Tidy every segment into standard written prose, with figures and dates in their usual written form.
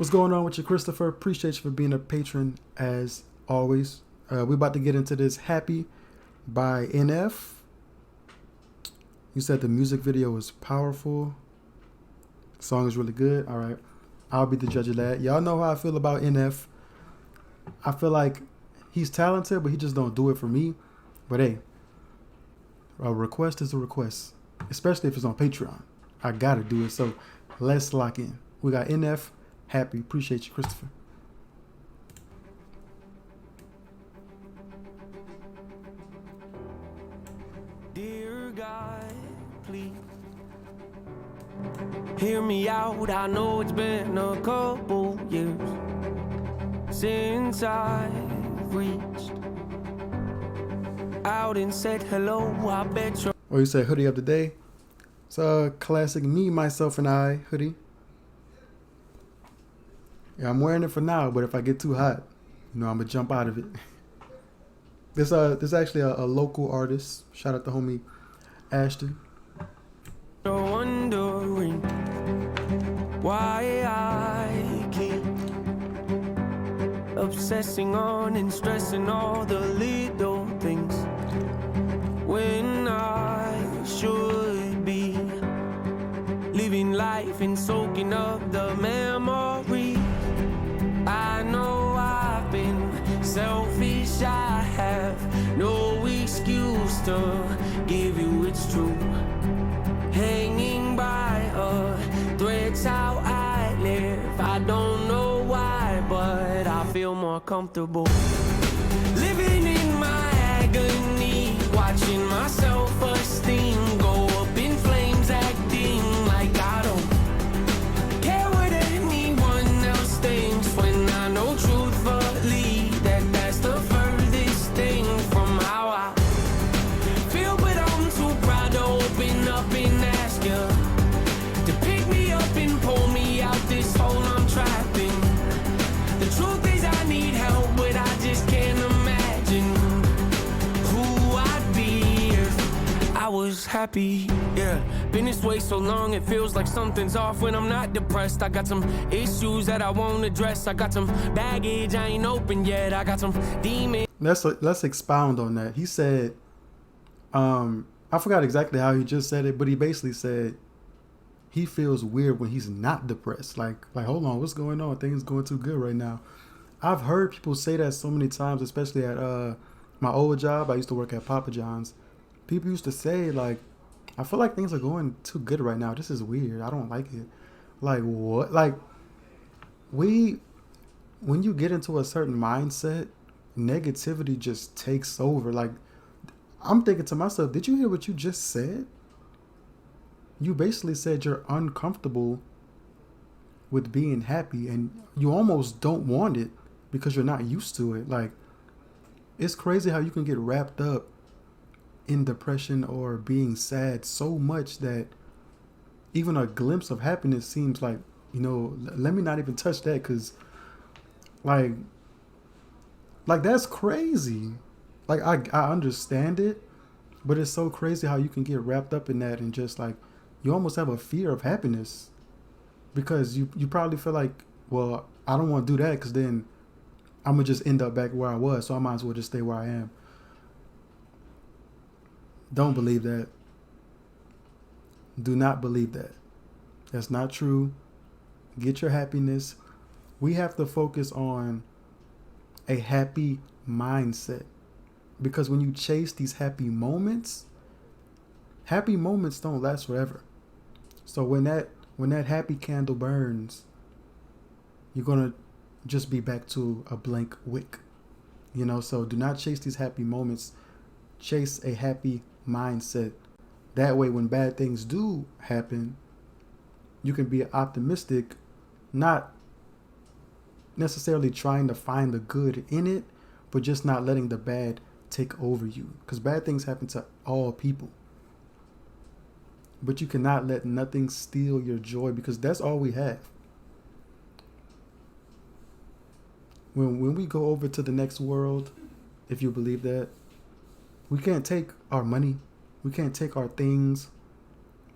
What's going on with you, Christopher? Appreciate you for being a patron as always. We're about to get into this Happy by NF. You said the music video was powerful. The song is really good. All right. I'll be the judge of that. Y'all know how I feel about NF. I feel like he's talented, but he just don't do it for me. But hey, a request is a request, especially if it's on Patreon. I gotta do it. So let's lock in. We got NF, Happy. Appreciate you, Christopher. Dear God, please hear me out. I know it's been a couple years since I've reached out and said hello. I bet you. Or you say hoodie of the day. It's a classic me, myself, and I hoodie. Yeah, I'm wearing it for now, but if I get too hot, I'm gonna jump out of it. This actually a local artist. Shout out to homie Ashton. You're wondering why I keep obsessing on and stressing all the little things when I should be living life and soaking up the memory. I know I've been selfish, I have no excuse to give you it's true. Hanging by a thread's how I live. I don't know why, but I feel more comfortable living in my agony, watching my self-esteem go up in flames, acting like I don't care what anyone else thinks, when I know truthfully that that's the furthest thing from how I feel. But I'm too proud to open up and ask you to pick me up and pull me out this hole I'm trapped in. The truth is I need help, but I just can't imagine who I'd be if I was happy. Yeah, been this way so long it feels like something's off when I'm not depressed. I got some issues that I won't address. I got some baggage I ain't open yet. I got some demons. Let's expound on that. He said, I forgot exactly how he just said it, but he basically said he feels weird when he's not depressed. Like hold on, what's going on? Things going too good right now. I've heard people say that so many times, especially at my old job. I used to work at Papa John's. People used to say, like, I feel like things are going too good right now. This is weird. I don't like it. Like, what? Like, when you get into a certain mindset, negativity just takes over. Like, I'm thinking to myself, did you hear what you just said? You basically said you're uncomfortable with being happy and you almost don't want it because you're not used to it. Like, it's crazy how you can get wrapped up in depression or being sad so much that even a glimpse of happiness seems like, let me not even touch that, because like that's crazy. Like, I understand it, but it's so crazy how you can get wrapped up in that and just like you almost have a fear of happiness because you probably feel like, well, I don't want to do that because then I'm gonna just end up back where I was, so I might as well just stay where I am. Don't believe that. Do not believe that. That's not true. Get your happiness. We have to focus on a happy mindset, because when you chase these happy moments don't last forever. So when that happy candle burns, you're gonna just be back to a blank wick. So do not chase these happy moments. Chase a happy mindset. That way, when bad things do happen, you can be optimistic, not necessarily trying to find the good in it, but just not letting the bad take over you. Because bad things happen to all people. But you cannot let nothing steal your joy, because that's all we have. When we go over to the next world, if you believe that, we can't take our money. We can't take our things.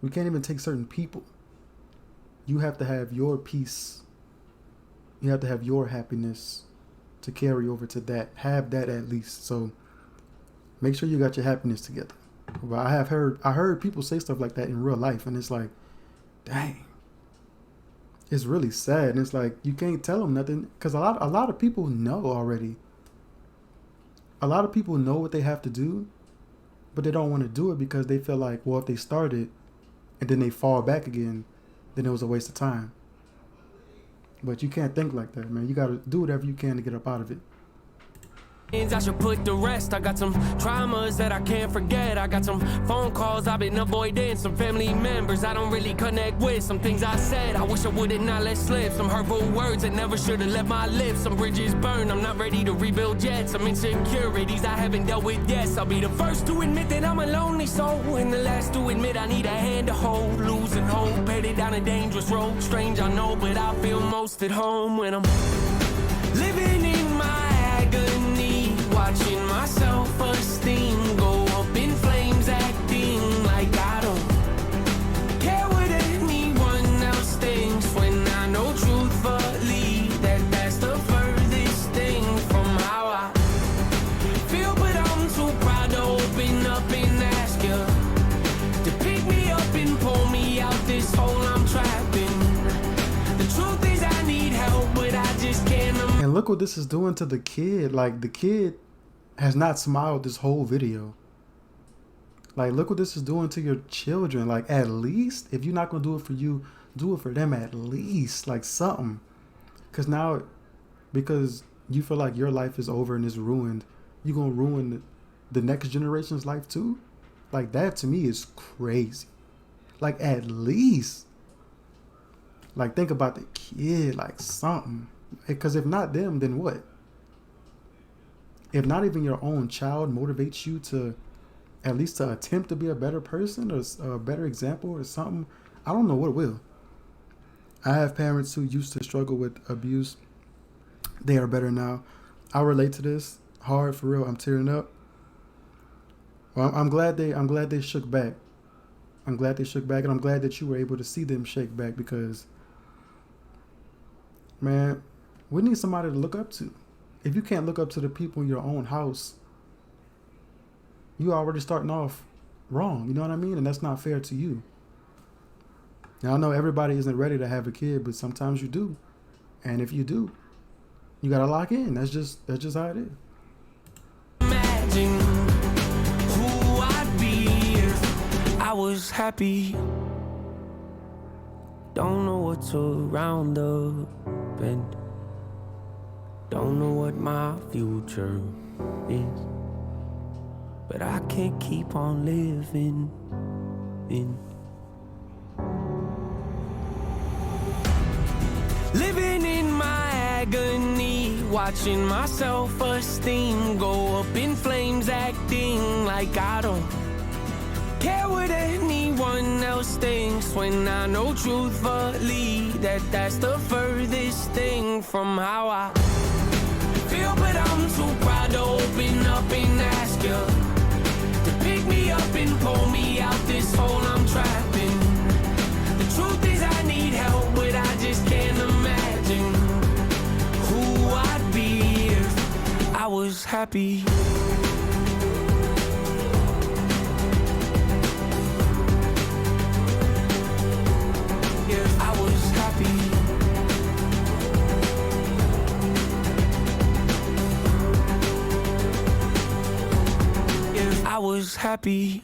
We can't even take certain people. You have to have your peace You have to have your happiness to carry over to that. Have that at least. So make sure you got your happiness together. But I heard people say stuff like that in real life, and it's like, dang, it's really sad. And it's like you can't tell them nothing because a lot of people know already. A lot of people know what they have to do, but they don't want to do it because they feel like, well, if they started and then they fall back again, then it was a waste of time. But you can't think like that, man. You got to do whatever you can to get up out of it. I should put the rest. I got some traumas that I can't forget. I got some phone calls I've been avoiding. Some family members I don't really connect with. Some things I said I wish I would've not let slip. Some hurtful words that never should've left my lips. Some bridges burned, I'm not ready to rebuild yet. Some insecurities I haven't dealt with yet. I'll be the first to admit that I'm a lonely soul, and the last to admit I need a hand to hold. Losing hope, headed down a dangerous road. Strange I know, but I feel most at home when I'm living in my agony, watching my self-esteem go up in flames, acting like I don't care what anyone else thinks, when I know truthfully that that's the furthest thing from how I feel. But I'm too proud to open up and ask you to pick me up and pull me out this hole I'm trapped in. The truth is I need help, but I just can't. And look what this is doing to the kid. Like, the kid has not smiled this whole video. Like, look what this is doing to your children. Like, at least, if you're not going to do it for you, do it for them at least. Like, something. Because now, because you feel like your life is over and it's ruined, you're going to ruin the next generation's life too? Like, that to me is crazy. Like, at least. Like, think about the kid. Like, something. Because if not them, then what? If not even your own child motivates you to at least to attempt to be a better person or a better example or something, I don't know what will. I have parents who used to struggle with abuse. They are better now. I relate to this hard, for real. I'm tearing up. Well, I'm glad they shook back. I'm glad they shook back, and I'm glad that you were able to see them shake back because, man, we need somebody to look up to. If you can't look up to the people in your own house, you already starting off wrong. You know what I mean? And that's not fair to you. Now, I know everybody isn't ready to have a kid, but sometimes you do. And if you do, you got to lock in. That's just how it is. Imagine who I'd be if I was happy. Don't know what's around the bend. Don't know what my future is, but I can't keep on living in. Living in my agony, watching my self-esteem go up in flames, acting like I don't care what anyone else thinks, when I know truthfully that that's the furthest thing from how I feel. But I'm too proud to open up and ask you to pick me up and pull me out this hole I'm trapped in. The truth is I need help, but I just can't imagine who I'd be if I was happy. If I was happy. If I was happy.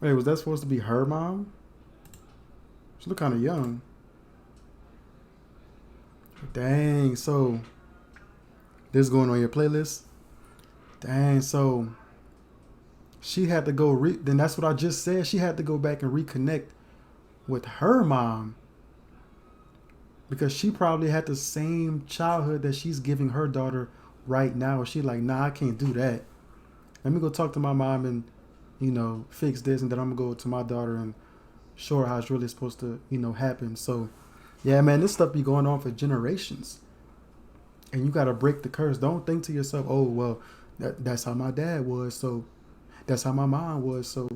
Wait, was that supposed to be her mom? She looked kind of young. Dang, so this is going on your playlist? Dang, so she had to go, then that's what I just said. She had to go back and reconnect with her mom because she probably had the same childhood that she's giving her daughter right now. She like, nah, I can't do that. Let me go talk to my mom and, fix this, and then I'm gonna go to my daughter and show her how it's really supposed to, happen. So, yeah, man, this stuff be going on for generations, and you gotta break the curse. Don't think to yourself, oh, well, that's how my dad was, so that's how my mom was, so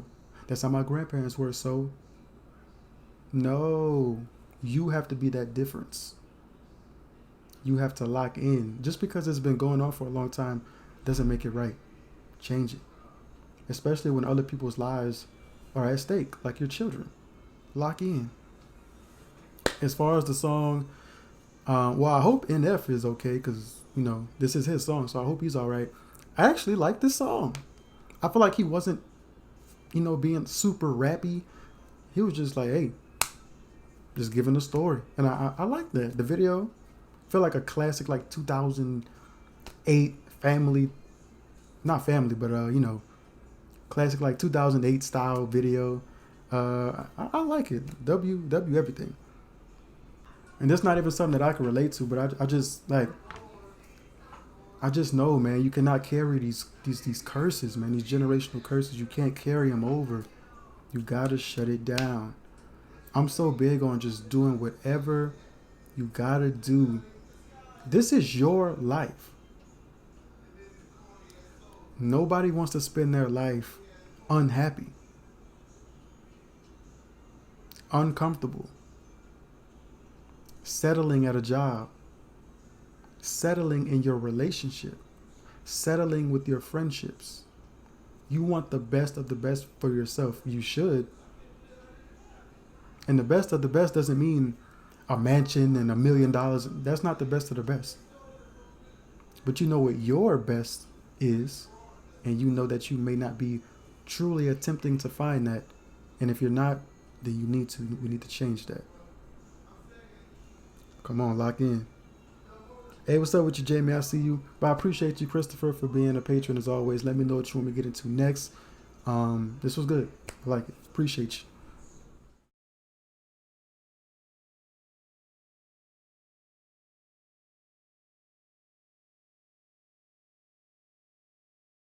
that's how my grandparents were. So No, you have to be that difference. You have to lock in. Just because it's been going on for a long time doesn't make it right. Change it. Especially when other people's lives are at stake, like your children. Lock in. As far as the song, well, I hope NF is okay because, you know, this is his song, so I hope he's all right. I actually like this song. I feel like he wasn't, you know, being super rappy. He was just like, hey, just giving a story. And I like that. The video felt like a classic, like 2008 family, not family, but, you know, classic like 2008 style video. I like it. W everything. And that's not even something that I can relate to, but I just like, I just know, man, you cannot carry these curses, man, these generational curses. You can't carry them over. You gotta shut it down. I'm so big on just doing whatever you gotta do. This is your life. Nobody wants to spend their life unhappy, uncomfortable, settling at a job, settling in your relationship, settling with your friendships. You want the best of the best for yourself. You should. And the best of the best doesn't mean a mansion and $1 million. That's not the best of the best. But you know what your best is, and you know that you may not be truly attempting to find that. And if you're not, then we need to change that. Come on, lock in. Hey, what's up with you, Jamie? I see you. But I appreciate you, Christopher, for being a patron as always. Let me know what you want me to get into next. This was good. I like it. Appreciate you.